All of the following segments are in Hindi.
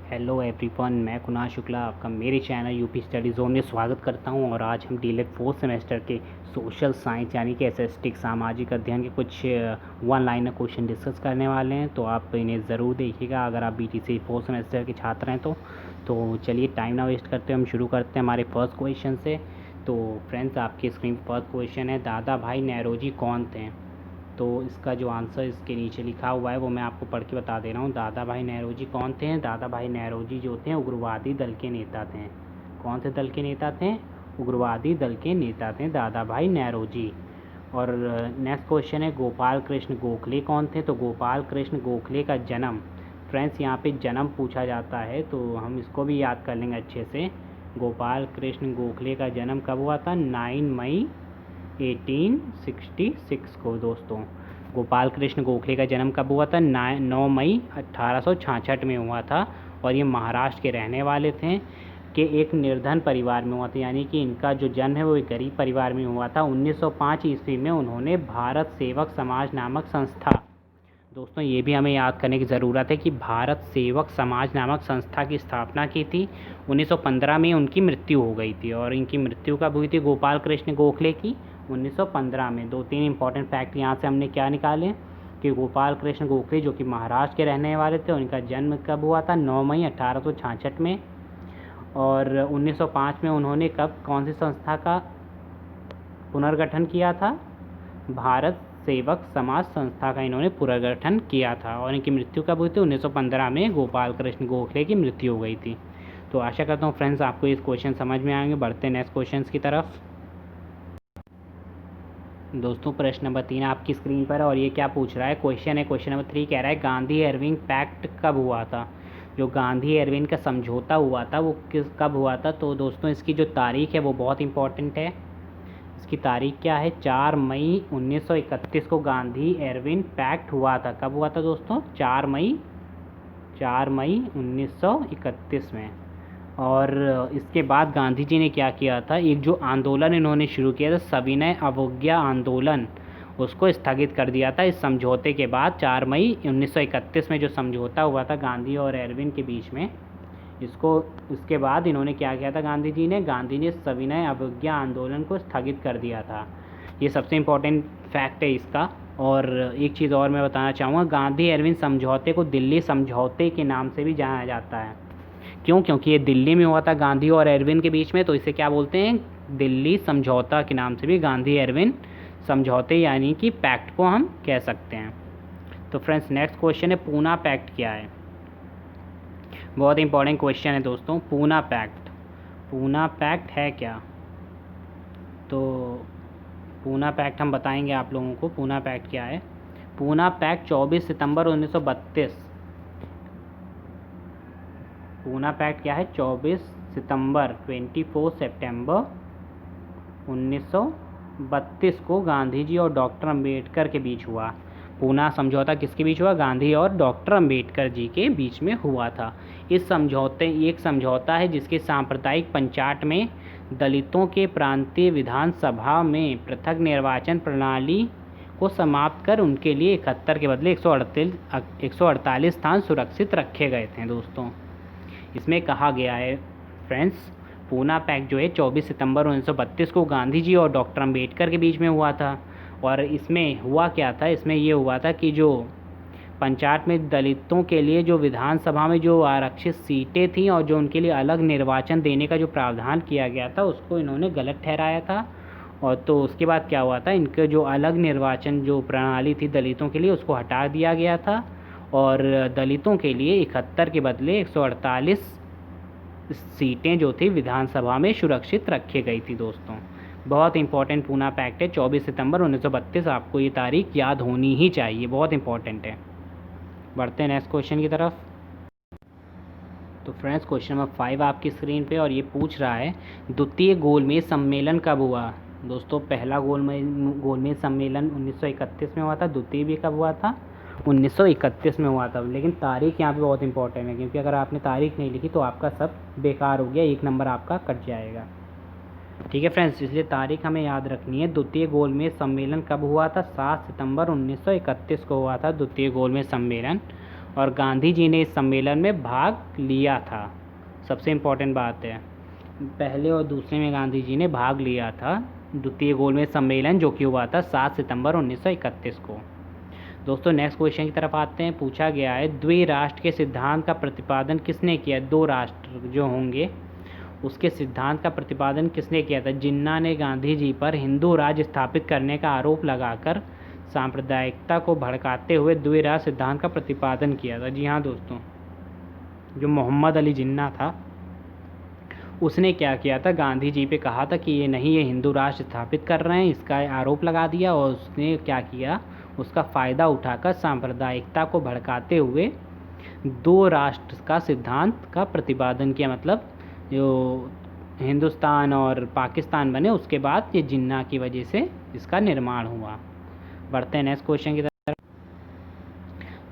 हेलो एवरीवन, मैं कुणाल शुक्ला आपका मेरे चैनल यूपी स्टडी जोन में स्वागत करता हूं। और आज हम डीलेट फोर्थ सेमेस्टर के सोशल साइंस यानी कि एसएसटी सामाजिक अध्ययन के कुछ वन लाइनर क्वेश्चन डिस्कस करने वाले हैं। तो आप इन्हें ज़रूर देखिएगा अगर आप बीटीसी फोर्थ सेमेस्टर के छात्र हैं तो चलिए टाइम ना वेस्ट करते हम शुरू करते हैं हमारे फर्स्ट क्वेश्चन से। तो फ्रेंड्स, आपकी स्क्रीन पर फर्स्ट क्वेश्चन है, दादा भाई नेरोजी कौन थे? तो इसका जो आंसर इसके नीचे लिखा हुआ है वो मैं आपको पढ़ के बता दे रहा हूँ। दादा भाई नेरोजी कौन थे? दादा भाई नेरोजी जो थे उग्रवादी दल के नेता थे। कौन से दल के नेता थे? उग्रवादी दल के नेता थे दादा भाई नेरोजी। और नेक्स्ट क्वेश्चन है, गोपाल कृष्ण गोखले कौन थे? तो गोपाल कृष्ण गोखले का जन्म, फ्रेंड्स यहाँ पे जन्म पूछा जाता है तो हम इसको भी याद कर लेंगे अच्छे से। गोपाल कृष्ण गोखले का जन्म कब हुआ था? 9 मई 1866 को। दोस्तों, गोपाल कृष्ण गोखले का जन्म कब हुआ था? 9 मई 1866 में हुआ था। और ये महाराष्ट्र के रहने वाले थे कि एक निर्धन परिवार में हुआ था, यानी कि इनका जो जन्म है वो एक गरीब परिवार में हुआ था। 1905 ईस्वी में उन्होंने भारत सेवक समाज नामक संस्था, दोस्तों ये भी हमें याद करने की ज़रूरत है कि भारत सेवक समाज नामक संस्था की स्थापना की थी। 1915 में उनकी मृत्यु हो गई थी। और इनकी मृत्यु कब हुई थी गोपाल कृष्ण गोखले की? 1915 में। 2-3 इंपॉर्टेंट फैक्ट यहाँ से हमने क्या निकाले कि गोपाल कृष्ण गोखले जो कि महाराष्ट्र के रहने वाले थे, उनका जन्म कब हुआ था? 9 मई 1866 में। और 1905 में उन्होंने कौन सी संस्था का पुनर्गठन किया था? भारत सेवक समाज संस्था का इन्होंने पुनर्गठन किया था। और इनकी मृत्यु कब हुई थी? 1915 में गोपाल कृष्ण गोखले की मृत्यु हो गई थी। तो आशा करता हूँ फ्रेंड्स आपको इस क्वेश्चन समझ में आएंगे। बढ़ते नेक्स्ट क्वेश्चन की तरफ। दोस्तों, प्रश्न नंबर 3 आपकी स्क्रीन पर है और ये क्या पूछ रहा है? क्वेश्चन है, क्वेश्चन नंबर 3 कह रहा है, गांधी इरविन पैक्ट कब हुआ था? जो गांधी इरविन का समझौता हुआ था वो कब हुआ था? तो दोस्तों इसकी जो तारीख है वो बहुत इंपॉर्टेंट है। इसकी तारीख क्या है? 4 मई 1931 को गांधी इरविन पैक्ट हुआ था। कब हुआ था दोस्तों? 4 मई 1931 में। और इसके बाद गांधी जी ने क्या किया था? एक जो आंदोलन इन्होंने शुरू किया था, सविनय अवज्ञा आंदोलन, उसको स्थगित कर दिया था इस समझौते के बाद। 4 मई 1931 में जो समझौता हुआ था गांधी और इरविन के बीच में, इसके बाद इन्होंने क्या किया था? गांधी जी ने सविनय अवज्ञा आंदोलन को स्थगित कर दिया था। ये सबसे इम्पोर्टेंट फैक्ट है इसका। और एक चीज़ और मैं बताना चाहूँगा, गांधी इरविन समझौते को दिल्ली समझौते के नाम से भी जाना जाता है। क्यों? क्योंकि ये दिल्ली में हुआ था गांधी और इरविन के बीच में, तो इसे क्या बोलते हैं? दिल्ली समझौता के नाम से भी गांधी इरविन समझौते यानी कि पैक्ट को हम कह सकते हैं। तो फ्रेंड्स, नेक्स्ट क्वेश्चन है, पूना पैक्ट क्या है? बहुत इंपॉर्टेंट क्वेश्चन है दोस्तों। पूना पैक्ट है क्या? तो पूना पैक्ट हम बताएंगे आप लोगों को पूना पैक्ट क्या है। पूना पैक्ट 24 सितंबर 1932। पूना पैक्ट क्या है? 24 सितंबर 24 सितंबर 1932 को गांधी जी और डॉक्टर अंबेडकर के बीच हुआ। पूना समझौता किसके बीच हुआ? गांधी और डॉक्टर अंबेडकर जी के बीच में हुआ था। एक समझौता है जिसके सांप्रदायिक पंचायत में दलितों के प्रांतीय विधानसभा में पृथक निर्वाचन प्रणाली को समाप्त कर उनके लिए 71 के बदले 148 स्थान सुरक्षित रखे गए थे। दोस्तों, इसमें कहा गया है फ्रेंड्स, पूना पैक्ट जो है 24 सितंबर 1932 को गांधी जी और डॉक्टर अंबेडकर के बीच में हुआ था। और इसमें हुआ क्या था? इसमें ये हुआ था कि जो पंचायत में दलितों के लिए जो विधानसभा में जो आरक्षित सीटें थीं और जो उनके लिए अलग निर्वाचन देने का जो प्रावधान किया गया था उसको इन्होंने गलत ठहराया था। और तो उसके बाद क्या हुआ था? इनके जो अलग निर्वाचन जो प्रणाली थी दलितों के लिए उसको हटा दिया गया था और दलितों के लिए 71 के बदले 148 सीटें जो थी विधानसभा में सुरक्षित रखी गई थी। दोस्तों, बहुत इंपॉर्टेंट पूना पैक्ट है, 24 सितंबर 1932। आपको ये तारीख याद होनी ही चाहिए, बहुत इंपॉर्टेंट है। बढ़ते हैं नेक्स्ट क्वेश्चन की तरफ। तो फ्रेंड्स, क्वेश्चन नंबर 5 आपकी स्क्रीन पे और ये पूछ रहा है, द्वितीय गोलमेज सम्मेलन कब हुआ? दोस्तों, पहला गोलमेज सम्मेलन 1931 में हुआ था। द्वितीय भी कब हुआ था? 1931 में हुआ था। लेकिन तारीख यहाँ पे बहुत इंपॉर्टेंट है, क्योंकि अगर आपने तारीख नहीं लिखी तो आपका सब बेकार हो गया, 1 नंबर आपका कट जाएगा। ठीक है फ्रेंड्स, इसलिए तारीख हमें याद रखनी है। द्वितीय गोलमेज सम्मेलन कब हुआ था? 7 सितंबर 1931 को हुआ था द्वितीय गोलमेज सम्मेलन। और गांधी जी ने इस सम्मेलन में भाग लिया था। सबसे इम्पोर्टेंट बात है, पहले और दूसरे में गांधी जी ने भाग लिया था। द्वितीय गोलमेज सम्मेलन जो कि हुआ था 7 सितंबर 1931 को। दोस्तों नेक्स्ट क्वेश्चन की तरफ आते हैं। पूछा गया है द्विराष्ट्र के सिद्धांत का प्रतिपादन किसने किया। दो राष्ट्र जो होंगे उसके सिद्धांत का प्रतिपादन किसने किया था। जिन्ना ने गांधी जी पर हिंदू राज्य स्थापित करने का आरोप लगाकर सांप्रदायिकता को भड़काते हुए द्विराष्ट्र सिद्धांत का प्रतिपादन किया था। जी हाँ दोस्तों, जो मोहम्मद अली जिन्ना था उसने क्या किया था, गांधी जी पे कहा था कि ये नहीं, ये हिंदू राष्ट्र स्थापित कर रहे हैं, इसका आरोप लगा दिया। और उसने क्या किया, उसका फ़ायदा उठाकर सांप्रदायिकता को भड़काते हुए दो राष्ट्र का सिद्धांत का प्रतिपादन किया। मतलब जो हिंदुस्तान और पाकिस्तान बने उसके बाद ये जिन्ना की वजह से इसका निर्माण हुआ। बढ़ते हैं नेक्स्ट क्वेश्चन की तरफ।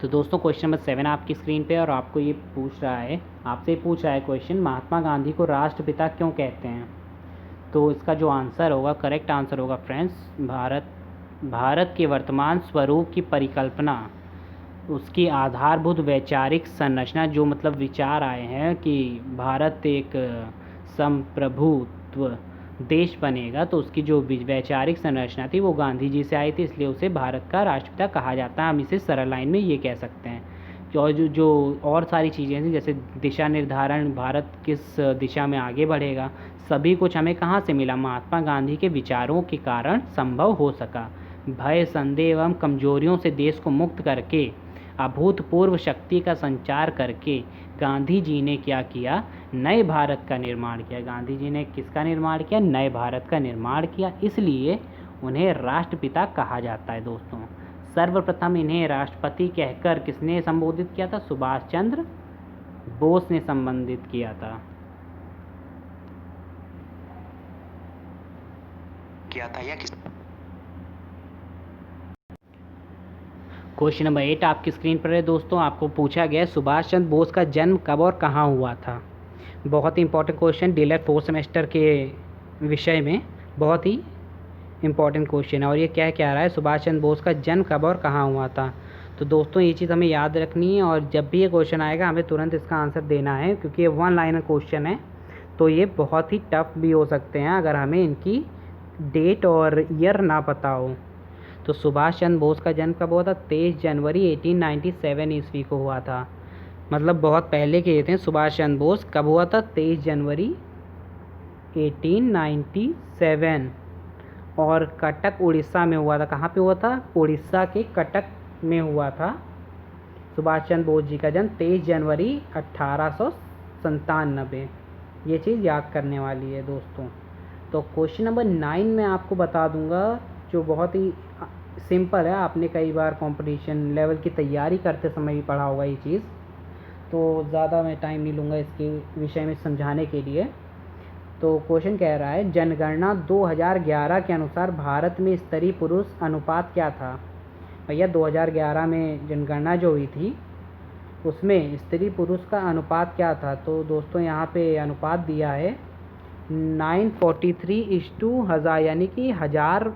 तो दोस्तों क्वेश्चन नंबर 7 आपकी स्क्रीन पे, और आपको ये पूछ रहा है, आपसे पूछ रहा है क्वेश्चन, महात्मा गांधी को राष्ट्रपिता क्यों कहते हैं। तो इसका जो आंसर होगा, करेक्ट आंसर होगा फ्रेंड्स, भारत के वर्तमान स्वरूप की परिकल्पना, उसकी आधारभूत वैचारिक संरचना, जो मतलब विचार आए हैं कि भारत एक संप्रभुत्व देश बनेगा, तो उसकी जो वैचारिक संरचना थी वो गांधी जी से आई थी, इसलिए उसे भारत का राष्ट्रपिता कहा जाता है। हम इसे सरल लाइन में ये कह सकते हैं। और जो और सारी चीज़ें थी, जैसे दिशा निर्धारण, भारत किस दिशा में आगे बढ़ेगा, सभी कुछ हमें कहाँ से मिला, महात्मा गांधी के विचारों के कारण संभव हो सका। भय, संदेह एवं कमजोरियों से देश को मुक्त करके अभूतपूर्व शक्ति का संचार करके गांधी जी ने क्या किया, नए भारत का निर्माण किया। गांधी जी ने किसका निर्माण किया, नए भारत का निर्माण किया, इसलिए उन्हें राष्ट्रपिता कहा जाता है। दोस्तों सर्वप्रथम इन्हें राष्ट्रपति कहकर किसने संबोधित किया था, सुभाष चंद्र बोस ने संबोधित किया था या किस। क्वेश्चन नंबर 8 आपकी स्क्रीन पर है दोस्तों। आपको पूछा गया सुभाष चंद्र बोस का जन्म कब और कहाँ हुआ था। बहुत ही important question, DElEd 4th semester के विषय में बहुत ही इंपॉर्टेंट क्वेश्चन है। और ये क्या रहा है, सुभाष चंद्र बोस का जन्म कब और कहाँ हुआ था। तो दोस्तों ये चीज़ हमें याद रखनी है, और जब भी ये क्वेश्चन आएगा हमें तुरंत इसका आंसर देना है, क्योंकि ये 1 लाइनर क्वेश्चन है, तो ये बहुत ही टफ भी हो सकते हैं अगर हमें इनकी डेट और ईयर ना पता हो। तो सुभाष चंद्र बोस का जन्म कब हुआ था, 23 जनवरी 1897 ईस्वी को हुआ था। मतलब बहुत पहले के थे सुभाष चंद्र बोस। कब हुआ था, 23 जनवरी 1897, और कटक उड़ीसा में हुआ था। कहाँ पे हुआ था, उड़ीसा के कटक में हुआ था सुभाष चंद्र बोस जी का जन्म, 23 जनवरी 1897। ये चीज़ याद करने वाली है दोस्तों। तो क्वेश्चन नंबर 9 में आपको बता दूंगा, जो बहुत ही सिंपल है, आपने कई बार कंपटीशन लेवल की तैयारी करते समय भी पढ़ा होगा ये चीज़, तो ज़्यादा मैं टाइम नहीं लूँगा इसके विषय में समझाने के लिए। तो क्वेश्चन कह रहा है जनगणना 2011 के अनुसार भारत में स्त्री पुरुष अनुपात क्या था। भैया 2011 में जनगणना जो हुई थी उसमें स्त्री पुरुष का अनुपात क्या था। तो दोस्तों यहाँ पे अनुपात दिया है 943:1000, यानी कि 1000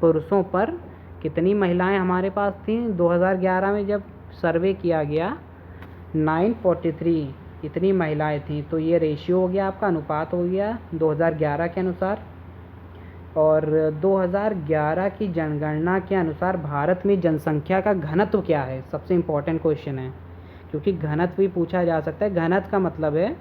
पुरुषों पर कितनी महिलाएं हमारे पास थीं। 2011 में जब सर्वे किया गया 943 इतनी महिलाएं थीं, तो ये रेशियो हो गया, आपका अनुपात हो गया 2011 के अनुसार। और 2011 की जनगणना के अनुसार भारत में जनसंख्या का घनत्व क्या है, सबसे इम्पोर्टेंट क्वेश्चन है, क्योंकि घनत्व भी पूछा जा सकता है। घनत्व का मतलब है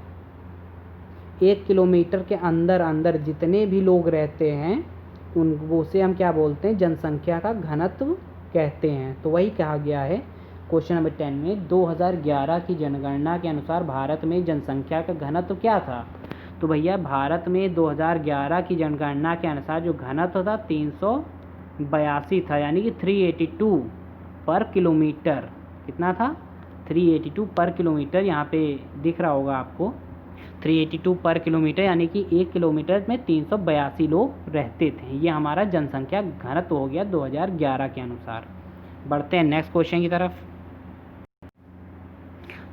1 किलोमीटर के अंदर जितने भी लोग रहते हैं उसे हम क्या बोलते हैं, जनसंख्या का घनत्व कहते हैं। तो वही कहा गया है क्वेश्चन नंबर 10 में, 2011 की जनगणना के अनुसार भारत में जनसंख्या का घनत्व क्या था। तो भैया भारत में 2011 की जनगणना के अनुसार जो घनत्व था 382 था, यानी कि 382 पर किलोमीटर। कितना था, 382 पर किलोमीटर। यहाँ पे दिख रहा होगा आपको 382 पर किलोमीटर, यानी कि 1 किलोमीटर में 382 लोग रहते थे। ये हमारा जनसंख्या घनत्व हो गया 2011 के अनुसार। बढ़ते हैं नेक्स्ट क्वेश्चन की तरफ।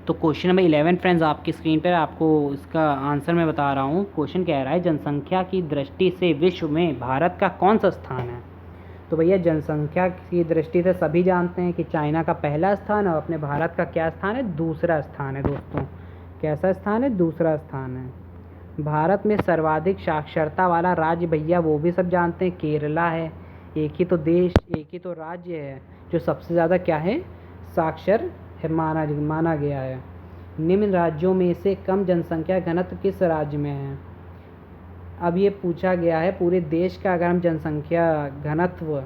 तो क्वेश्चन नंबर 11 फ्रेंड्स आपकी स्क्रीन पर, आपको इसका आंसर मैं बता रहा हूँ। क्वेश्चन कह रहा है जनसंख्या की दृष्टि से विश्व में भारत का कौन सा स्थान है। तो भैया जनसंख्या की दृष्टि से सभी जानते हैं कि चाइना का पहला स्थान और अपने भारत का क्या स्थान है, दूसरा स्थान है दोस्तों। कैसा स्थान है, दूसरा स्थान है। भारत में सर्वाधिक साक्षरता वाला राज्य भैया वो भी सब जानते हैं, केरला है। एक ही तो देश, एक ही तो राज्य है जो सबसे ज़्यादा क्या है, साक्षर है माना गया है। निम्न राज्यों में से कम जनसंख्या घनत्व किस राज्य में है? अब ये पूछा गया है पूरे देश का अगर हम जनसंख्या घनत्व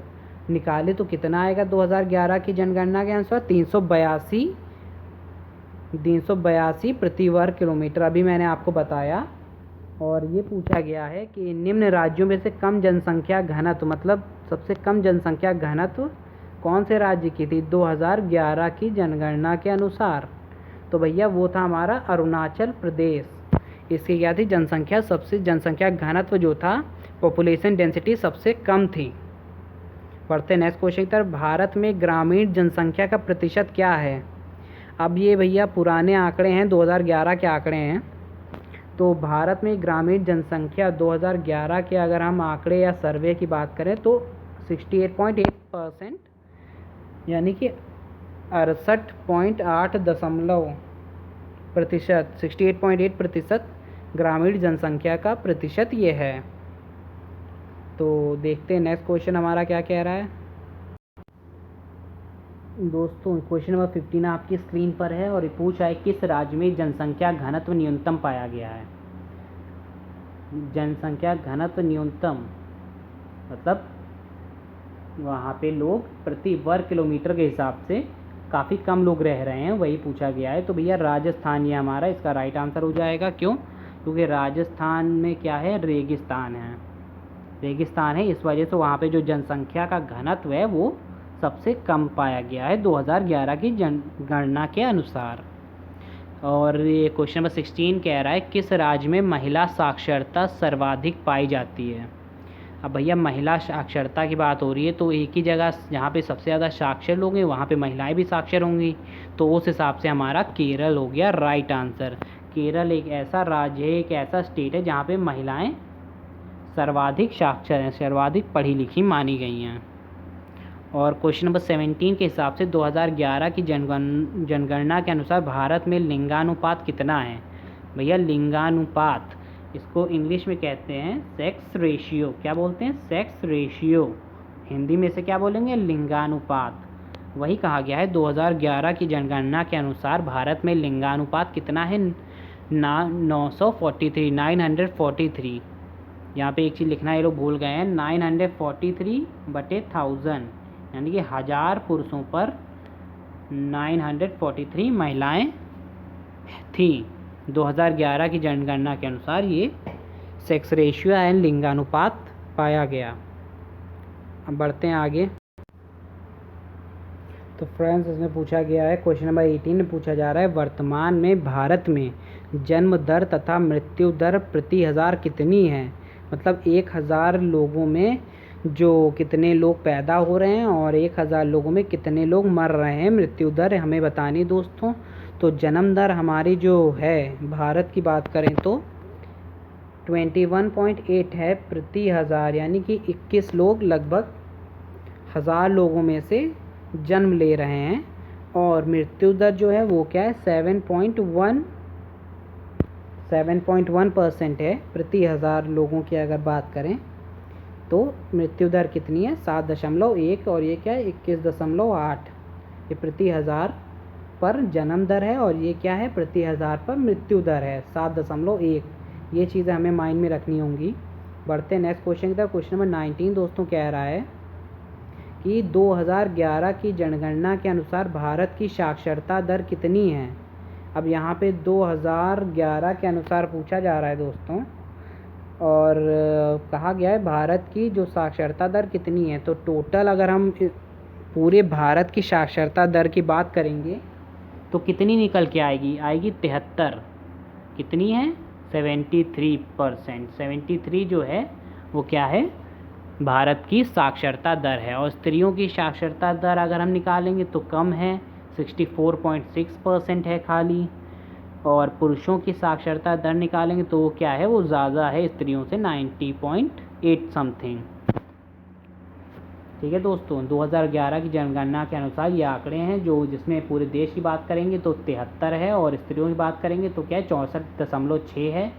निकाले तो कितना आएगा 2011 की जनगणना के अनुसार, 382 प्रति वर्ग किलोमीटर, अभी मैंने आपको बताया। और ये पूछा गया है कि निम्न राज्यों में से कम जनसंख्या घनत्व, मतलब सबसे कम जनसंख्या घनत्व कौन से राज्य की थी 2011 की जनगणना के अनुसार? तो भैया वो था हमारा अरुणाचल प्रदेश। इसकी क्या थी, जनसंख्या घनत्व जो था, पॉपुलेशन डेंसिटी सबसे कम थी। पढ़ते नेक्स्ट क्वेश्चन की तरफ। भारत में ग्रामीण जनसंख्या का प्रतिशत क्या है? अब ये भैया पुराने आंकड़े हैं, 2011 के आंकड़े हैं। तो भारत में ग्रामीण जनसंख्या 2011 के अगर हम आंकड़े या सर्वे की बात करें तो 68.8%, यानी कि 68.8% ग्रामीण जनसंख्या का प्रतिशत ये है। तो देखते हैं नेक्स्ट क्वेश्चन हमारा क्या कह रहा है दोस्तों। क्वेश्चन नंबर 15 आपकी स्क्रीन पर है और ये पूछा है किस राज्य में जनसंख्या घनत्व न्यूनतम पाया गया है? जनसंख्या घनत्व न्यूनतम मतलब वहाँ पे लोग प्रति वर्ग किलोमीटर के हिसाब से काफ़ी कम लोग रह रहे हैं, वही पूछा गया है। तो भैया राजस्थान ये हमारा इसका राइट आंसर हो जाएगा। क्यों? क्योंकि राजस्थान में क्या है, रेगिस्तान है, इस वजह से वहाँ पे जो जनसंख्या का घनत्व है वो सबसे कम पाया गया है 2011 की जनगणना के अनुसार। और ये क्वेश्चन नंबर 16 कह रहा है किस राज्य में महिला साक्षरता सर्वाधिक पाई जाती है? अब भैया महिला साक्षरता की बात हो रही है तो एक ही जगह जहाँ पे सबसे ज़्यादा साक्षर लोग हैं वहाँ पे महिलाएं भी साक्षर होंगी, तो उस हिसाब से हमारा केरल हो गया राइट आंसर। केरल एक ऐसा राज्य है, एक ऐसा स्टेट है जहाँ पे महिलाएं सर्वाधिक साक्षर हैं, सर्वाधिक पढ़ी लिखी मानी गई हैं। और क्वेश्चन नंबर 17 के हिसाब से 2011 की जनगणना के अनुसार भारत में लिंगानुपात कितना है? भैया लिंगानुपात, इसको इंग्लिश में कहते हैं सेक्स रेशियो। क्या बोलते हैं? Sex ratio. हिंदी में से क्या बोलेंगे? लिंगानुपात। वही कहा गया है 2011 की जनगणना के अनुसार भारत में लिंगानुपात कितना है? 943। यहाँ पे एक चीज़ लिखना ये लोग भूल गए हैं, 943/1000, यानी कि 1000 पुरुषों पर 943 महिलाएं थीं 2011 की जनगणना के अनुसार। ये सेक्स रेशियो एंड लिंगानुपात पाया गया। अब बढ़ते हैं आगे। तो फ्रेंड्स इसमें पूछा गया है, क्वेश्चन नंबर 18 में पूछा जा रहा है वर्तमान में भारत में जन्म दर तथा मृत्यु दर प्रति 1000 कितनी है? मतलब 1000 लोगों में जो कितने लोग पैदा हो रहे हैं और 1000 लोगों में कितने लोग मर रहे हैं, मृत्यु दर हमें बतानी दोस्तों। तो जन्म दर हमारी जो है भारत की बात करें तो 21.8 है प्रति 1000, यानी कि 21 लोग लगभग 1000 लोगों में से जन्म ले रहे हैं। और मृत्यु दर जो है वो क्या है, 7.1% है प्रति 1000 लोगों की अगर बात करें तो मृत्यु दर कितनी है, 7.1, और ये क्या है 21.8। ये प्रति 1000 पर जन्म दर है और ये क्या है, प्रति 1000 पर मृत्यु दर है 7.1। ये चीज़ें हमें माइंड में रखनी होंगी। बढ़ते हैं नेक्स्ट क्वेश्चन की तरफ। क्वेश्चन नंबर 19 दोस्तों कह रहा है कि 2011 की जनगणना के अनुसार भारत की साक्षरता दर कितनी है? अब यहाँ पे 2011 के अनुसार पूछा जा रहा है दोस्तों, और कहा गया है भारत की जो साक्षरता दर कितनी है। तो टोटल अगर हम पूरे भारत की साक्षरता दर की बात करेंगे तो कितनी निकल के आएगी? आएगी 73। कितनी है? 73%। 73 जो है वो क्या है, भारत की साक्षरता दर है। और स्त्रियों की साक्षरता दर अगर हम निकालेंगे तो कम है, 64.6% है खाली। और पुरुषों की साक्षरता दर निकालेंगे तो वो क्या है, वो ज़्यादा है स्त्रियों से, 90.8 समथिंग। ठीक है दोस्तों, 2011 की जनगणना के अनुसार ये आंकड़े हैं, जो जिसमें पूरे देश की बात करेंगे तो 73 है, और स्त्रियों की बात करेंगे तो क्या है 64.6 है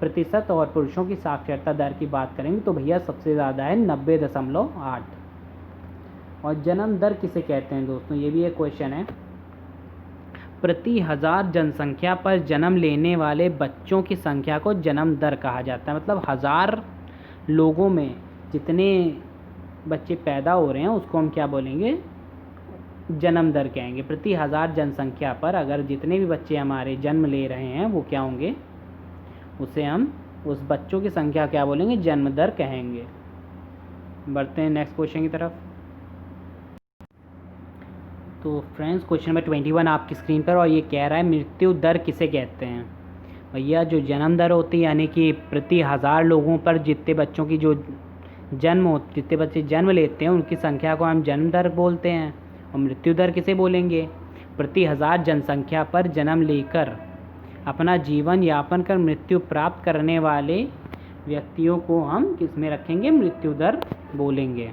प्रतिशत, और पुरुषों की साक्षरता दर की बात करेंगे तो भैया सबसे ज़्यादा है 90.8। और जन्म दर किसे कहते हैं दोस्तों, ये भी एक क्वेश्चन है। प्रति हजार जनसंख्या पर जन्म लेने वाले बच्चों की संख्या को जन्म दर कहा जाता है। मतलब 1000 लोगों में जितने बच्चे पैदा हो रहे हैं उसको हम क्या बोलेंगे, जन्म दर कहेंगे। प्रति 1000 जनसंख्या पर अगर जितने भी बच्चे हमारे जन्म ले रहे हैं वो क्या होंगे, उसे हम उस बच्चों की संख्या क्या बोलेंगे, जन्म दर कहेंगे। बढ़ते हैं नेक्स्ट क्वेश्चन की तरफ। तो फ्रेंड्स क्वेश्चन नंबर 21 आपकी स्क्रीन पर, और ये कह रहा है मृत्यु दर किसे कहते हैं। भैया जो जन्म दर होती है, यानी कि प्रति 1000 लोगों पर जितने बच्चों की जो जितने बच्चे जन्म लेते हैं उनकी संख्या को हम जन्म दर बोलते हैं। और मृत्यु दर किसे बोलेंगे, प्रति 1000 जनसंख्या पर जन्म लेकर अपना जीवन यापन कर मृत्यु प्राप्त करने वाले व्यक्तियों को हम किस में रखेंगे, मृत्यु दर बोलेंगे।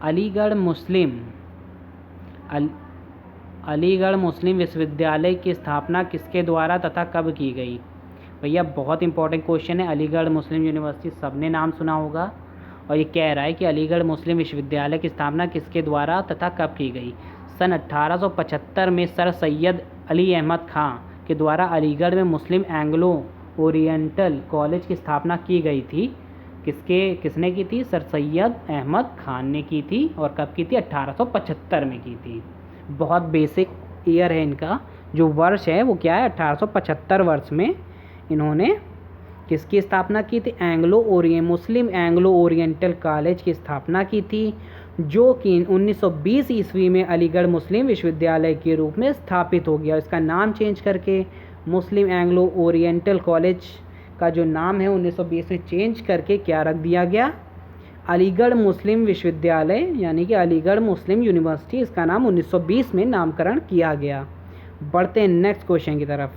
अलीगढ़ मुस्लिम विश्वविद्यालय की स्थापना किसके द्वारा तथा कब की गई। भैया बहुत इंपॉर्टेंट क्वेश्चन है। अलीगढ़ मुस्लिम यूनिवर्सिटी सबने नाम सुना होगा, और ये कह रहा है कि अलीगढ़ मुस्लिम विश्वविद्यालय की स्थापना किसके द्वारा तथा कब की गई। सन 1875 में सर सैयद अली अहमद खां के द्वारा अलीगढ़ में मुस्लिम एंग्लो ओरिएंटल कॉलेज की स्थापना की गई थी। किसने की थी, सर सैयद अहमद खान ने की थी। और कब की थी, 1875 में की थी। बहुत बेसिक ईयर है इनका, जो वर्ष है वो क्या है, 1875 वर्ष में इन्होंने किसकी स्थापना की थी, मुस्लिम एंग्लो ओरिएंटल कॉलेज की स्थापना की थी, जो कि 1920 ईस्वी में अलीगढ़ मुस्लिम विश्वविद्यालय के रूप में स्थापित हो गया। इसका नाम चेंज करके मुस्लिम एंग्लो ओरिएंटल कॉलेज का जो नाम है 1920 में चेंज करके क्या रख दिया गया, अलीगढ़ मुस्लिम विश्वविद्यालय, यानी कि अलीगढ़ मुस्लिम यूनिवर्सिटी, इसका नाम 1920 में नामकरण किया गया। बढ़ते हैं नेक्स्ट क्वेश्चन की तरफ।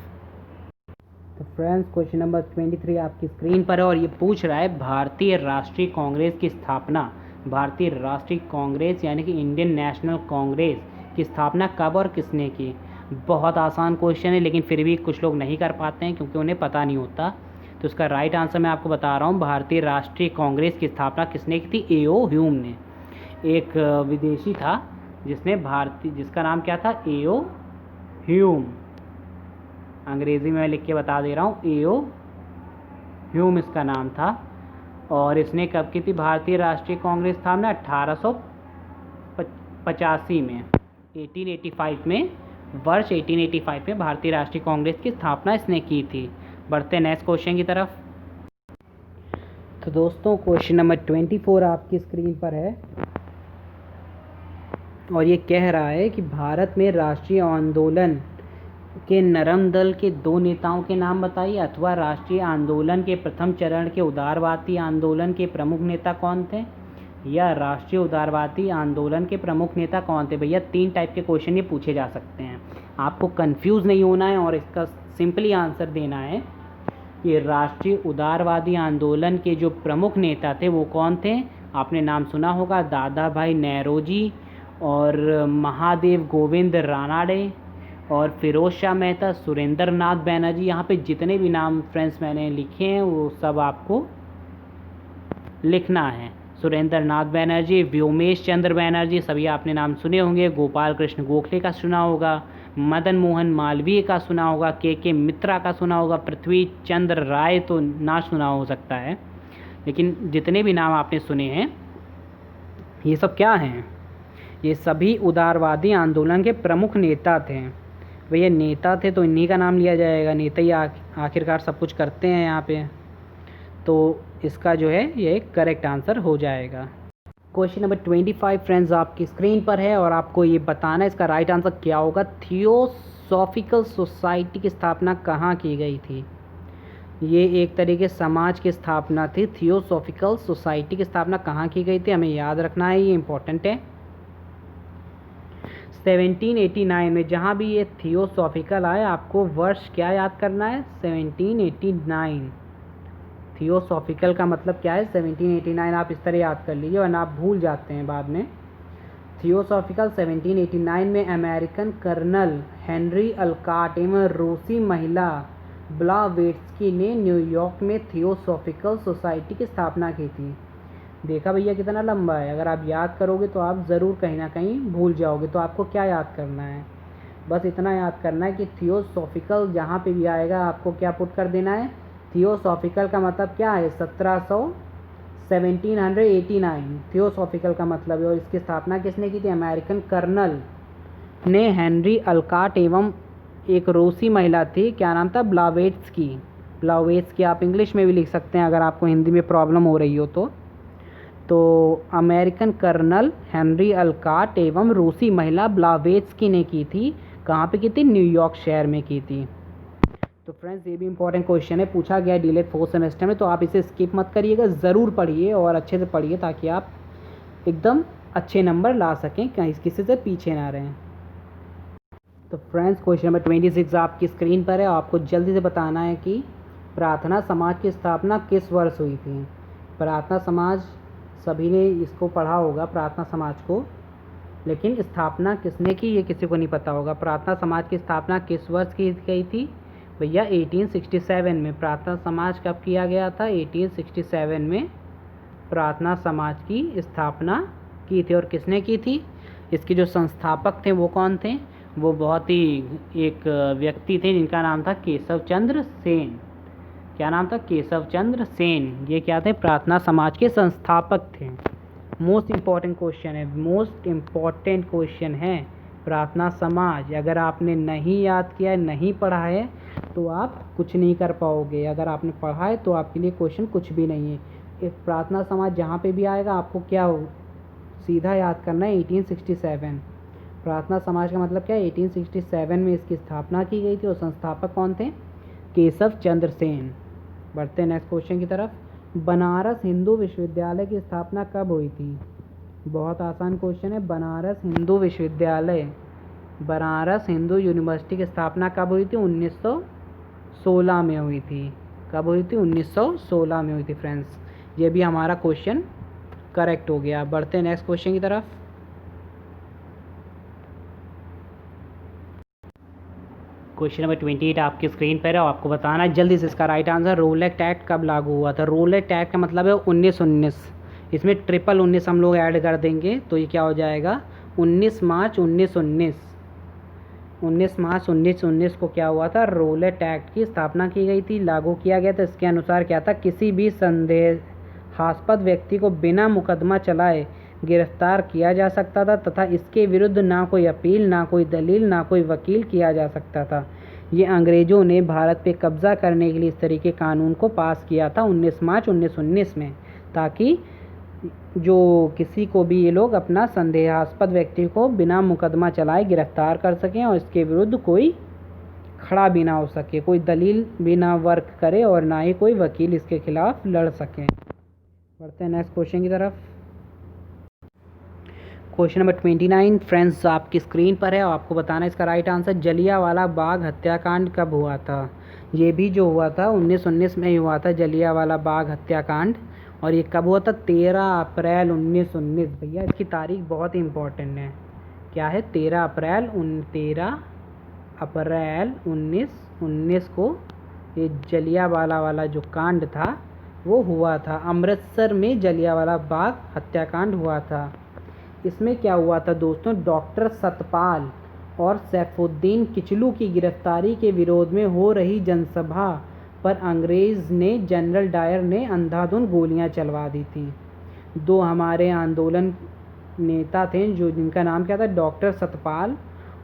तो फ्रेंड्स क्वेश्चन नंबर 23 आपकी स्क्रीन पर है, और ये पूछ रहा है भारतीय राष्ट्रीय कांग्रेस की स्थापना, भारतीय राष्ट्रीय कांग्रेस यानी कि इंडियन नेशनल कांग्रेस की स्थापना कब और किसने की। बहुत आसान क्वेश्चन है, लेकिन फिर भी कुछ लोग नहीं कर पाते हैं क्योंकि उन्हें पता नहीं होता। तो इसका राइट आंसर मैं आपको बता रहा हूँ, भारतीय राष्ट्रीय कांग्रेस की स्थापना किसने की थी, ए.ओ. ह्यूम ने। एक विदेशी था जिसका नाम क्या था, ए.ओ. ह्यूम। अंग्रेज़ी में मैं लिख के बता दे रहा हूँ, ए.ओ. ह्यूम इसका नाम था। और इसने कब की थी भारतीय राष्ट्रीय कांग्रेस स्थापना, 1885 में, 1885 में, वर्ष 1885 में भारतीय राष्ट्रीय कांग्रेस की स्थापना इसने की थी। बढ़ते नेक्स्ट क्वेश्चन की तरफ। तो दोस्तों क्वेश्चन नंबर 24 आपकी स्क्रीन पर है, और ये कह रहा है कि भारत में राष्ट्रीय आंदोलन के नरम दल के 2 नेताओं के नाम बताइए, अथवा राष्ट्रीय आंदोलन के प्रथम चरण के उदारवादी आंदोलन के प्रमुख नेता कौन थे, या राष्ट्रीय उदारवादी आंदोलन के प्रमुख नेता कौन थे। भैया 3 टाइप के क्वेश्चन ये पूछे जा सकते हैं, आपको कंफ्यूज नहीं होना है और इसका सिंपली आंसर देना है कि राष्ट्रीय उदारवादी आंदोलन के जो प्रमुख नेता थे वो कौन थे। आपने नाम सुना होगा, दादा भाई नौरोजी और महादेव गोविंद रानाडे और फिरोज शाह मेहता, सुरेंद्र नाथ बैनर्जी। यहाँ पे जितने भी नाम फ्रेंड्स मैंने लिखे हैं वो सब आपको लिखना है। सुरेंद्र नाथ बैनर्जी, व्योमेश चंद्र बैनर्जी, सभी आपने नाम सुने होंगे। गोपाल कृष्ण गोखले का सुना होगा, मदन मोहन मालवीय का सुना होगा, के मित्रा का सुना होगा, पृथ्वी चंद्र राय तो ना सुना हो सकता है, लेकिन जितने भी नाम आपने सुने हैं ये सब क्या हैं, ये सभी उदारवादी आंदोलन के प्रमुख नेता थे। भैया नेता थे तो इन्हीं का नाम लिया जाएगा, नेता ही आखिरकार सब कुछ करते हैं यहाँ पे। तो इसका जो है ये करेक्ट आंसर हो जाएगा। क्वेश्चन नंबर 25 फ्रेंड्स आपकी स्क्रीन पर है, और आपको ये बताना है इसका राइट आंसर क्या होगा। थियोसॉफिकल सोसाइटी की स्थापना कहाँ की गई थी। ये एक तरीके समाज की स्थापना थी। थियोसॉफिकल सोसाइटी की स्थापना कहाँ की गई थी, हमें याद रखना है, ये इंपॉर्टेंट है। 1789 में, जहाँ भी ये थियोसॉफिकल आए आपको वर्ष क्या याद करना है, 1789। थियोसॉफिकल का मतलब क्या है 1789, आप इस तरह याद कर लीजिए वरना आप भूल जाते हैं बाद में। थियोसॉफिकल 1789 में अमेरिकन कर्नल हेनरी अल्काट एवं रूसी महिला ब्लावेट्स्की ने न्यूयॉर्क में थियोसॉफिकल सोसाइटी की स्थापना की थी। देखा भैया कितना लंबा है, अगर आप याद करोगे तो आप ज़रूर कहीं ना कहीं भूल जाओगे। तो आपको क्या याद करना है, बस इतना याद करना है कि थियोसॉफिकल जहाँ पे भी आएगा आपको क्या पुट कर देना है। थियोसॉफिकल का मतलब क्या है 1789 थियोसॉफिकल का मतलब है। और इसकी स्थापना किसने की थी, अमेरिकन कर्नल ने हेनरी अल्काट एवं एक रूसी महिला थी, क्या नाम था, ब्लावेट्स्की। ब्लावेट्स्की आप इंग्लिश में भी लिख सकते हैं अगर आपको हिंदी में प्रॉब्लम हो रही हो तो अमेरिकन कर्नल हेनरी अल्काट एवं रूसी महिला ब्लावेट्स्की ने की थी। कहाँ पे की थी, न्यूयॉर्क शहर में की थी। तो फ्रेंड्स ये भी इंपॉर्टेंट क्वेश्चन है, पूछा गया डीलेट 4th सेमेस्टर में, तो आप इसे स्किप मत करिएगा, ज़रूर पढ़िए और अच्छे से पढ़िए ताकि आप एकदम अच्छे नंबर ला सकें, कहीं किसी से पीछे ना रहें। तो फ्रेंड्स क्वेश्चन नंबर 26 आपकी स्क्रीन पर है। आपको जल्दी से बताना है कि प्रार्थना समाज की स्थापना किस वर्ष हुई थी। प्रार्थना समाज सभी ने इसको पढ़ा होगा, प्रार्थना समाज को, लेकिन स्थापना किसने की ये किसी को नहीं पता होगा। प्रार्थना समाज की स्थापना किस वर्ष की गई थी भैया, 1867 में। प्रार्थना समाज कब किया गया था, 1867 में प्रार्थना समाज की स्थापना की थी। और किसने की थी, इसके जो संस्थापक थे वो कौन थे, वो बहुत ही एक व्यक्ति थे जिनका नाम था केशव चंद्र सेन। क्या नाम था, केशव चंद्र सेन। ये क्या थे, प्रार्थना समाज के संस्थापक थे। मोस्ट इम्पॉर्टेंट क्वेश्चन है, मोस्ट इम्पॉर्टेंट क्वेश्चन है प्रार्थना समाज। अगर आपने नहीं याद किया है, नहीं पढ़ा है तो आप कुछ नहीं कर पाओगे। अगर आपने पढ़ा है तो आपके लिए क्वेश्चन कुछ भी नहीं है। एक प्रार्थना समाज जहाँ पे भी आएगा आपको क्या हो, सीधा याद करना है 1867। प्रार्थना समाज का मतलब क्या है, 1867 में इसकी स्थापना की गई थी और संस्थापक कौन थे, केशव चंद्र सेन। बढ़ते हैं नेक्स्ट क्वेश्चन की तरफ। बनारस हिंदू विश्वविद्यालय की स्थापना कब हुई थी। बहुत आसान क्वेश्चन है। बनारस हिंदू विश्वविद्यालय, बनारस हिंदू यूनिवर्सिटी की स्थापना कब हुई थी, 1916 में हुई थी। कब हुई थी, 1916 में हुई थी फ्रेंड्स। ये भी हमारा क्वेश्चन करेक्ट हो गया। बढ़ते हैं नेक्स्ट क्वेश्चन की तरफ। क्वेश्चन नंबर 28 आपकी स्क्रीन पर है और आपको बताना है जल्दी से इसका राइट आंसर। रोलेट एक्ट कब लागू हुआ था। रोलेट एक्ट का मतलब है 1919, इसमें 19 हम लोग ऐड कर देंगे तो ये क्या हो जाएगा 19 मार्च 1919। 19 मार्च 1919 को क्या हुआ था, रोलेट एक्ट की स्थापना की गई थी, लागू किया गया था। इसके अनुसार क्या था, किसी भी संदेहास्पद व्यक्ति को बिना मुकदमा चलाए गिरफ्तार किया जा सकता था तथा इसके विरुद्ध ना कोई अपील, ना कोई दलील, ना कोई वकील किया जा सकता था। ये अंग्रेज़ों ने भारत पे कब्ज़ा करने के लिए इस तरीके कानून को पास किया था 19 मार्च 1919 में, ताकि जो किसी को भी ये लोग अपना संदेहास्पद व्यक्ति को बिना मुकदमा चलाए गिरफ्तार कर सकें और इसके विरुद्ध कोई खड़ा भी ना हो सके, कोई दलील भी ना वर्क करे और ना ही कोई वकील इसके खिलाफ लड़ सके। बढ़ते हैं नेक्स्ट क्वेश्चन की तरफ। क्वेश्चन नंबर 29 फ्रेंड्स आपकी स्क्रीन पर है और आपको बताना है इसका राइट आंसर। जलियांवाला बाग हत्याकांड कब हुआ था। ये भी जो हुआ था 1919 में ही हुआ था, जलियांवाला बाग हत्याकांड। और ये कब हुआ था, 13 अप्रैल 1919। भैया इसकी तारीख बहुत ही इम्पोर्टेंट है, क्या है, 13 अप्रैल 1919 को ये जलियांवाला वाला जो कांड था वो हुआ था। अमृतसर में जलियांवाला बाग हत्याकांड हुआ था। इसमें क्या हुआ था दोस्तों, डॉक्टर सतपाल और सैफुद्दीन किचलू की गिरफ्तारी के विरोध में हो रही जनसभा पर अंग्रेज़ ने, जनरल डायर ने अंधाधुंध गोलियां चलवा दी थी। दो हमारे आंदोलन नेता थे जो, जिनका नाम क्या था, डॉक्टर सतपाल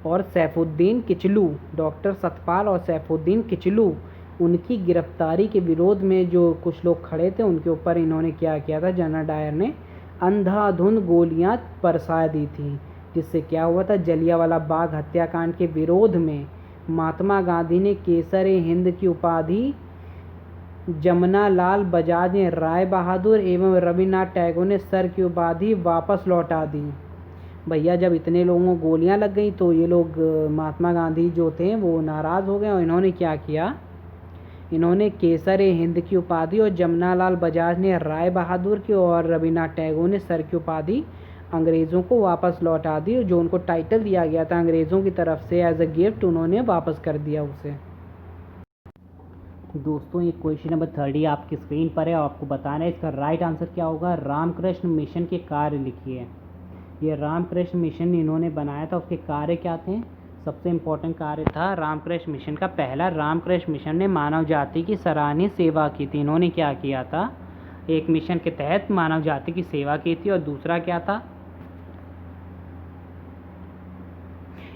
और सैफुद्दीन किचलू। डॉक्टर सतपाल और सैफुद्दीन किचलू, उनकी गिरफ्तारी के विरोध में जो कुछ लोग खड़े थे उनके ऊपर इन्होंने क्या किया था, जनरल डायर ने अंधाधुंध गोलियां बरसा दी थी। जिससे क्या हुआ था, जलियांवाला बाग हत्याकांड के विरोध में महात्मा गांधी ने केसरे हिंद की उपाधि, जमनालाल बजाज ने राय बहादुर एवं रविन्द्रनाथ टैगोर ने सर की उपाधि वापस लौटा दी। भैया जब इतने लोगों को गोलियां लग गई तो ये लोग महात्मा गांधी जो थे वो नाराज़ हो गए और इन्होंने क्या किया, इन्होंने केसर ए हिंद की उपाधि और जमनालाल बजाज ने राय बहादुर की और रविन्द्रनाथ टैगोर ने सर की उपाधि अंग्रेज़ों को वापस लौटा दी, और जो उनको टाइटल दिया गया था अंग्रेज़ों की तरफ से एज अ गिफ्ट, उन्होंने वापस कर दिया उसे। दोस्तों ये क्वेश्चन नंबर 30 आपकी स्क्रीन पर है, आपको बताना है इसका राइट आंसर क्या होगा। रामकृष्ण मिशन के कार्य लिखिए। ये रामकृष्ण मिशन इन्होंने बनाया था, उसके कार्य क्या थे। सबसे इम्पोर्टेंट कार्य था रामकृष्ण मिशन का पहला, रामकृष्ण मिशन ने मानव जाति की सराहनीय सेवा की थी। इन्होंने क्या किया था, एक मिशन के तहत मानव जाति की सेवा की थी, और दूसरा क्या था,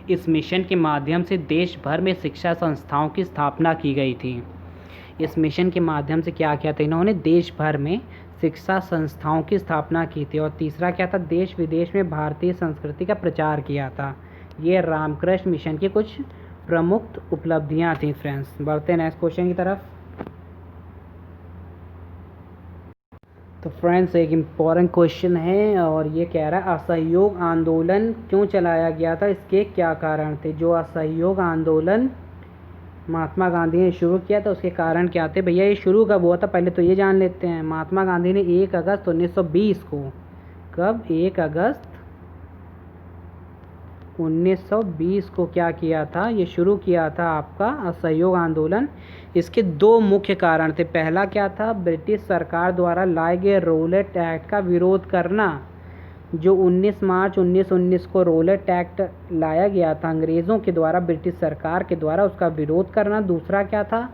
इस मिशन के माध्यम से देश भर में शिक्षा संस्थाओं की स्थापना की गई थी। इस मिशन के माध्यम से क्या किया था इन्होंने, देश भर में शिक्षा संस्थाओं की स्थापना की थी, और तीसरा क्या था, देश विदेश में भारतीय संस्कृति का प्रचार किया था। ये रामकृष्ण मिशन की कुछ प्रमुख उपलब्धियां थी फ्रेंड्स। बढ़ते हैं नेक्स्ट क्वेश्चन की तरफ। तो फ्रेंड्स एक इम्पॉर्टेंट क्वेश्चन है, और ये कह रहा है असहयोग आंदोलन क्यों चलाया गया था, इसके क्या कारण थे। जो असहयोग आंदोलन महात्मा गांधी ने शुरू किया था उसके कारण क्या थे। भैया ये शुरू कब हुआ था, पहले तो ये जान लेते हैं। महात्मा गांधी ने 1 अगस्त 1920 को, कब, 1 अगस्त 1920 को क्या किया था, ये शुरू किया था आपका असहयोग आंदोलन। इसके 2 मुख्य कारण थे। पहला क्या था, ब्रिटिश सरकार द्वारा लाए गए रोलेट एक्ट का विरोध करना। जो 19 मार्च 1919 को रोलेट एक्ट लाया गया था अंग्रेज़ों के द्वारा, ब्रिटिश सरकार के द्वारा, उसका विरोध करना। दूसरा क्या था,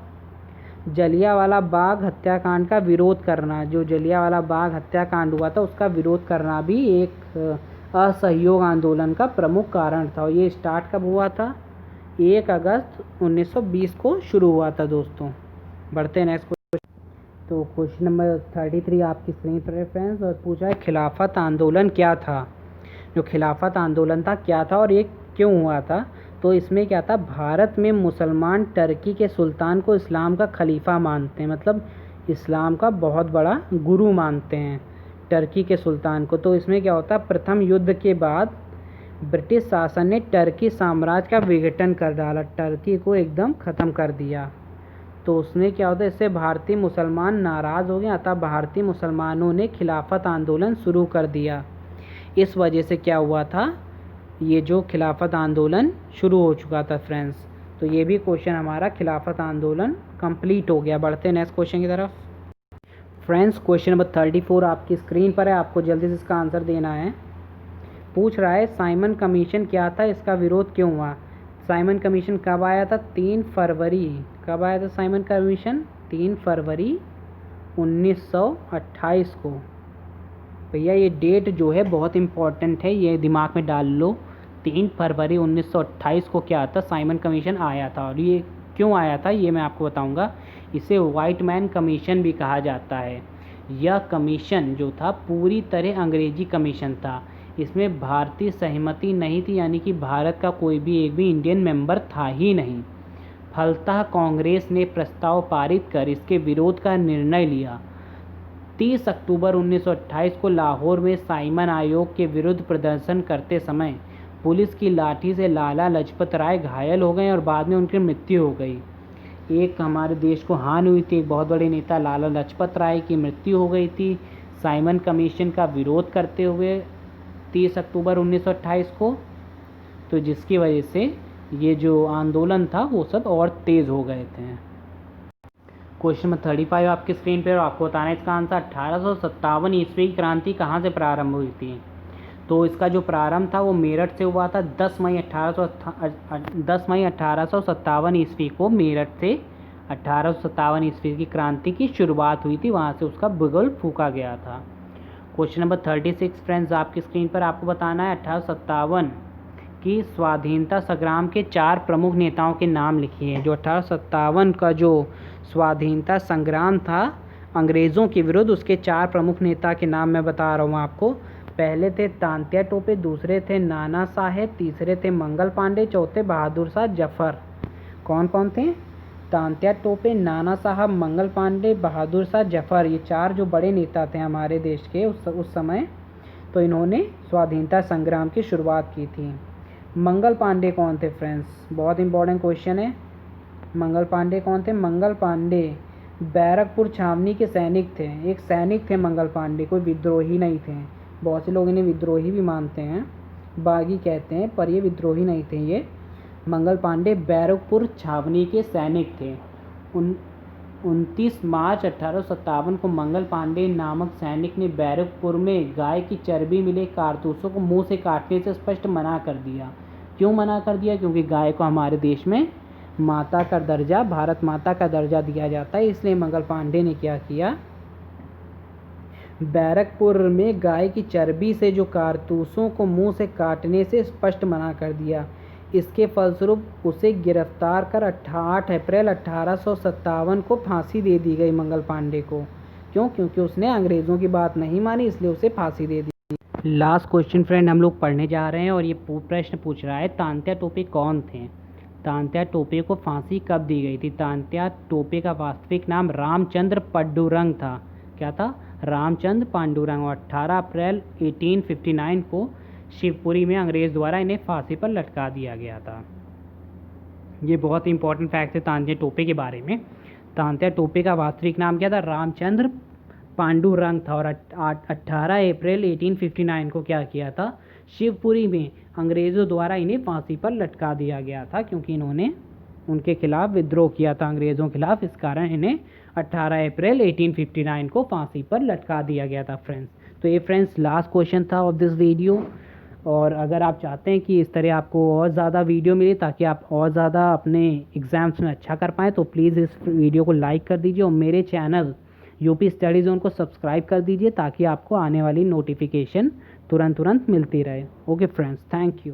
जलियांवाला बाग हत्याकांड का विरोध करना। जो जलियांवाला बाग हत्याकांड हुआ था उसका विरोध करना भी एक असहयोग आंदोलन का प्रमुख कारण था। और ये स्टार्ट कब हुआ था, 1 अगस्त 1920 को शुरू हुआ था दोस्तों। बढ़ते हैं नेक्स्ट क्वेश्चन। तो क्वेश्चन नंबर 33 आपकी स्क्रीन पर है फ्रेंड्स, और पूछा है खिलाफत आंदोलन क्या था। जो खिलाफत आंदोलन था क्या था और ये क्यों हुआ था। तो इसमें क्या था, भारत में मुसलमान टर्की के सुल्तान को इस्लाम का खलीफा मानते हैं, मतलब इस्लाम का बहुत बड़ा गुरु मानते हैं टर्की के सुल्तान को। तो इसमें क्या होता है, प्रथम युद्ध के बाद ब्रिटिश शासन ने टर्की साम्राज्य का विघटन कर डाला, टर्की को एकदम ख़त्म कर दिया। तो उसमें क्या होता है, इससे भारतीय मुसलमान नाराज़ हो गए, अतः भारतीय मुसलमानों ने खिलाफत आंदोलन शुरू कर दिया। इस वजह से क्या हुआ था, ये जो खिलाफत आंदोलन शुरू हो चुका था फ्रेंड्स। तो ये भी क्वेश्चन हमारा खिलाफत आंदोलन कंप्लीट हो गया। बढ़ते हैं नेक्स्ट क्वेश्चन की तरफ। फ्रेंड्स क्वेश्चन नंबर 34 आपकी स्क्रीन पर है, आपको जल्दी से इसका आंसर देना है। पूछ रहा है साइमन कमीशन क्या था, इसका विरोध क्यों हुआ। साइमन कमीशन कब आया था, 3 फरवरी। कब आया था साइमन कमीशन, 3 फरवरी 1928 को। भैया ये डेट जो है बहुत इम्पॉर्टेंट है, ये दिमाग में डाल लो। 3 फरवरी 1928 को क्या था, साइमन कमीशन आया था। और ये क्यों आया था ये मैं आपको बताऊंगा। इसे वाइट मैन कमीशन भी कहा जाता है। यह कमीशन जो था पूरी तरह अंग्रेजी कमीशन था। इसमें भारतीय सहमति नहीं थी, यानी कि भारत का कोई भी एक भी इंडियन मेंबर था ही नहीं। फलतः कांग्रेस ने प्रस्ताव पारित कर इसके विरोध का निर्णय लिया। 30 अक्टूबर 1928 को लाहौर में साइमन आयोग के विरुद्ध प्रदर्शन करते समय पुलिस की लाठी से लाला लाजपत राय घायल हो गए और बाद में उनकी मृत्यु हो गई। एक हमारे देश को हानि हुई थी, एक बहुत बड़े नेता लाला लाजपत राय की मृत्यु हो गई थी साइमन कमीशन का विरोध करते हुए 30 अक्टूबर 1928 को। तो जिसकी वजह से ये जो आंदोलन था वो सब और तेज़ हो गए थे। क्वेश्चन नंबर 35 आपकी स्क्रीन पर, आपको बताना है इसका आंसर। 1857 ईस्वी की क्रांति कहाँ से प्रारंभ हुई थी। तो इसका जो प्रारंभ था वो मेरठ से हुआ था। 10 मई 1857 ईस्वी को मेरठ से 1857 ईस्वी की क्रांति की शुरुआत हुई थी, वहाँ से उसका बुगल फूका गया था। क्वेश्चन नंबर 36 फ्रेंड्स आपकी स्क्रीन पर, आपको बताना है 1857 की स्वाधीनता संग्राम के 4 प्रमुख नेताओं के नाम लिखिए। जो 1857 का जो स्वाधीनता संग्राम था अंग्रेज़ों के विरुद्ध, उसके 4 प्रमुख नेता के नाम मैं बता रहा हूँ आपको। पहले थे तांत्या टोपे, दूसरे थे नाना साहेब, तीसरे थे मंगल पांडे, चौथे बहादुर शाह जफर। कौन कौन थे, तांत्या टोपे, नाना साहब, मंगल पांडे, बहादुर शाह जफर। ये 4 जो बड़े नेता थे हमारे देश के उस समय। तो इन्होंने स्वाधीनता संग्राम की शुरुआत की थी। मंगल पांडे कौन थे फ्रेंड्स, बहुत इंपॉर्टेंट क्वेश्चन है। मंगल पांडे कौन थे? मंगल पांडे बैरकपुर छावनी के सैनिक थे। एक सैनिक थे मंगल पांडे, कोई विद्रोही नहीं थे। बहुत से लोग इन्हें विद्रोही भी मानते हैं, बागी कहते हैं, पर ये विद्रोही नहीं थे। ये मंगल पांडे बैरकपुर छावनी के सैनिक थे। 29 मार्च 1857 को मंगल पांडे नामक सैनिक ने बैरकपुर में गाय की चर्बी मिले कारतूसों को मुंह से काटने से स्पष्ट मना कर दिया। क्यों मना कर दिया? क्योंकि गाय को हमारे देश में माता का दर्जा, भारत माता का दर्जा दिया जाता है, इसलिए मंगल पांडे ने क्या किया, बैरकपुर में गाय की चर्बी से जो कारतूसों को मुंह से काटने से स्पष्ट मना कर दिया। इसके फलस्वरूप उसे गिरफ्तार कर 8 अप्रैल 1857 को फांसी दे दी गई मंगल पांडे को। क्यों? क्योंकि उसने अंग्रेज़ों की बात नहीं मानी, इसलिए उसे फांसी दे दी। लास्ट क्वेश्चन फ्रेंड हम लोग पढ़ने जा रहे हैं और ये प्रश्न पूछ रहा है तात्या टोपे कौन थे? तात्या टोपे को फांसी कब दी गई थी? तात्या टोपे का वास्तविक नाम रामचंद्र पांडुरंग था। क्या था? रामचंद्र पांडुरंग। और 18 अप्रैल 1859 को शिवपुरी में अंग्रेज़ द्वारा इन्हें फांसी पर लटका दिया गया था। ये बहुत इंपॉर्टेंट फैक्ट है तात्या टोपे के बारे में। तात्या टोपे का वास्तविक नाम क्या था? रामचंद्र पांडुरंग था। और 18 अप्रैल 1859 को क्या किया था? शिवपुरी में अंग्रेज़ों द्वारा इन्हें फांसी पर लटका दिया गया था, क्योंकि इन्होंने उनके खिलाफ विद्रोह किया था अंग्रेज़ों के खिलाफ। इस कारण इन्हें 18 अप्रैल 1859 को फांसी पर लटका दिया गया था फ्रेंड्स। तो ये फ्रेंड्स लास्ट क्वेश्चन था ऑफ दिस वीडियो। और अगर आप चाहते हैं कि इस तरह आपको और ज़्यादा वीडियो मिले ताकि आप और ज़्यादा अपने एग्ज़ाम्स में अच्छा कर पाएँ, तो प्लीज़ इस वीडियो को लाइक कर दीजिए और मेरे चैनल यूपी स्टडी जोन को सब्सक्राइब कर दीजिए ताकि आपको आने वाली नोटिफिकेशन तुरंत मिलती रहे। Okay friends, thank you.